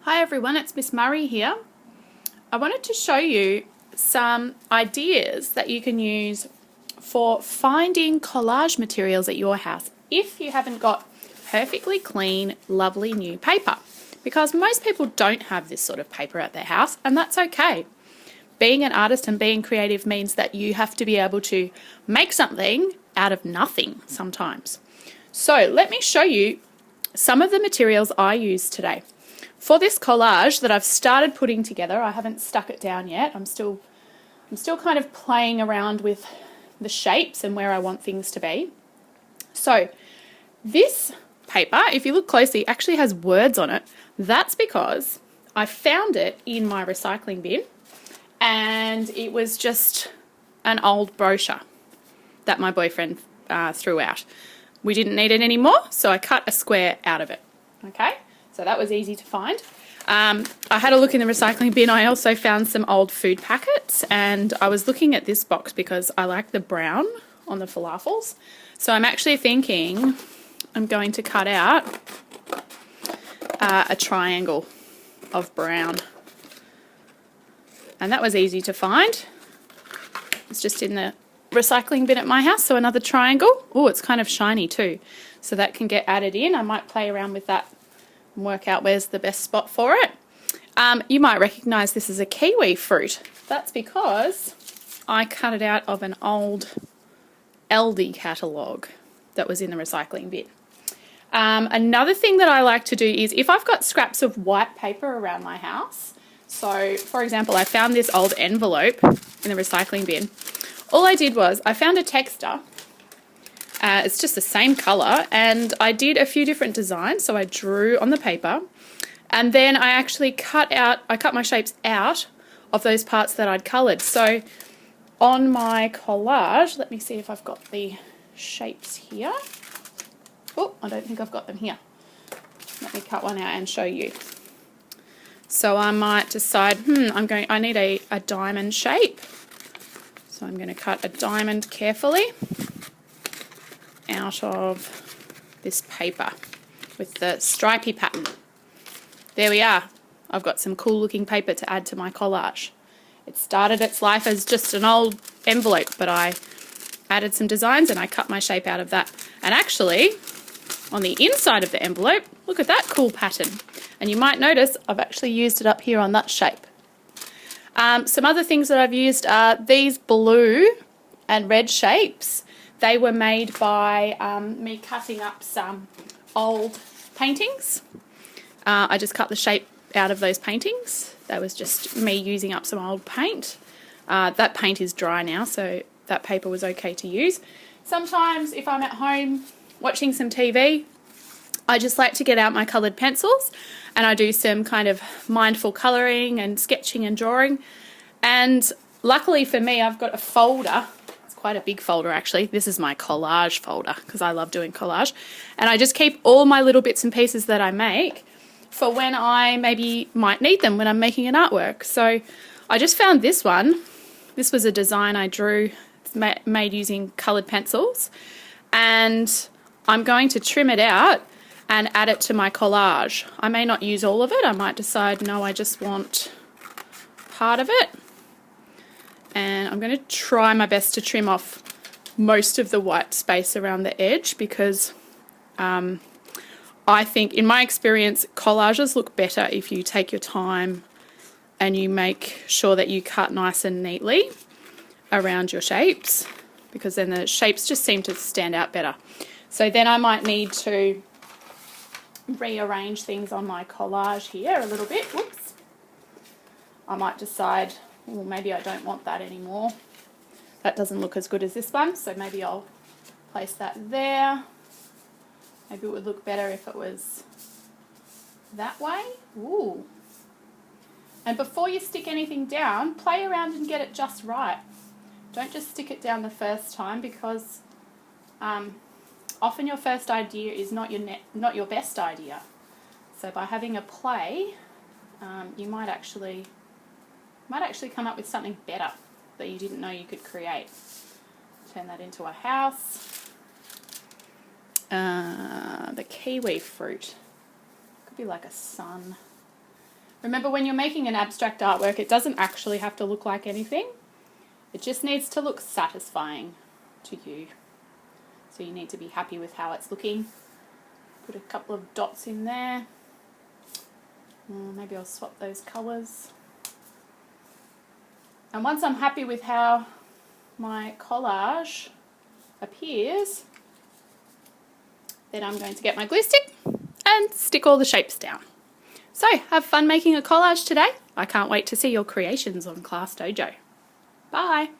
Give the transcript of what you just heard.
Hi everyone, it's Miss Murray here. I wanted to show you some ideas that you can use for finding collage materials at your house if you haven't got perfectly clean, lovely new paper. Because most people don't have this sort of paper at their house, and that's okay. Being an artist and being creative means that you have to be able to make something out of nothing sometimes. So let me show you some of the materials I used today. For this collage that I've started putting together, I haven't stuck it down yet. I'm still kind of playing around with the shapes and where I want things to be. So this paper, if you look closely, actually has words on it. That's because I found it in my recycling bin and it was just an old brochure that my boyfriend threw out. We didn't need it anymore, so I cut a square out of it. Okay, so that was easy to find. I had a look in the recycling bin. I also found some old food packets, and I was looking at this box because I like the brown on the falafels. So I'm actually thinking I'm going to cut out a triangle of brown. And that was easy to find. It's just in the recycling bin at my house, so another triangle. Oh, it's kind of shiny too, so that can get added in. I might play around with that and work out where's the best spot for it. You might recognise this as a kiwi fruit. That's because I cut it out of an old Aldi catalogue that was in the recycling bin. Another thing that I like to do is if I've got scraps of white paper around my house, so for example I found this old envelope in the recycling bin. All I did was I found a texter. It's just the same colour, and I did a few different designs. So I drew on the paper, and then I actually cut my shapes out of those parts that I'd coloured. So on my collage, let me see if I've got the shapes here. Oh, I don't think I've got them here. Let me cut one out and show you. So I might decide, I need a diamond shape. So I'm going to cut a diamond carefully out of this paper with the stripy pattern. There we are. I've got some cool looking paper to add to my collage. It started its life as just an old envelope, but I added some designs and I cut my shape out of that. And actually, on the inside of the envelope, look at that cool pattern. And you might notice I've actually used it up here on that shape. Some other things that I've used are these blue and red shapes. They were made by me cutting up some old paintings. I just cut the shape out of those paintings. That was just me using up some old paint. That paint is dry now, so that paper was okay to use. Sometimes if I'm at home watching some TV, I just like to get out my coloured pencils and I do some kind of mindful colouring and sketching and drawing. And luckily for me, I've got a folder. It's quite a big folder actually. This is my collage folder because I love doing collage. And I just keep all my little bits and pieces that I make for when I maybe might need them when I'm making an artwork. So I just found this one. This was a design I drew, made using coloured pencils. And I'm going to trim it out and add it to my collage. I may not use all of it. I might decide, no, I just want part of it. And I'm going to try my best to trim off most of the white space around the edge because I think, in my experience, collages look better if you take your time and you make sure that you cut nice and neatly around your shapes, because then the shapes just seem to stand out better. So then I might need to rearrange things on my collage here a little bit. Whoops. I might decide, well, maybe I don't want that anymore. That doesn't look as good as this one, so maybe I'll place that there. Maybe it would look better if it was that way. Ooh. And before you stick anything down, play around and get it just right. Don't just stick it down the first time, because often your first idea is not your best idea. So by having a play, you might actually come up with something better that you didn't know you could create. Turn that into a house. The kiwi fruit could be like a sun. Remember, when you're making an abstract artwork, it doesn't actually have to look like anything. It just needs to look satisfying to you. So you need to be happy with how it's looking. Put a couple of dots in there. Maybe I'll swap those colours. And once I'm happy with how my collage appears, then I'm going to get my glue stick and stick all the shapes down. So, have fun making a collage today. I can't wait to see your creations on Class Dojo. Bye.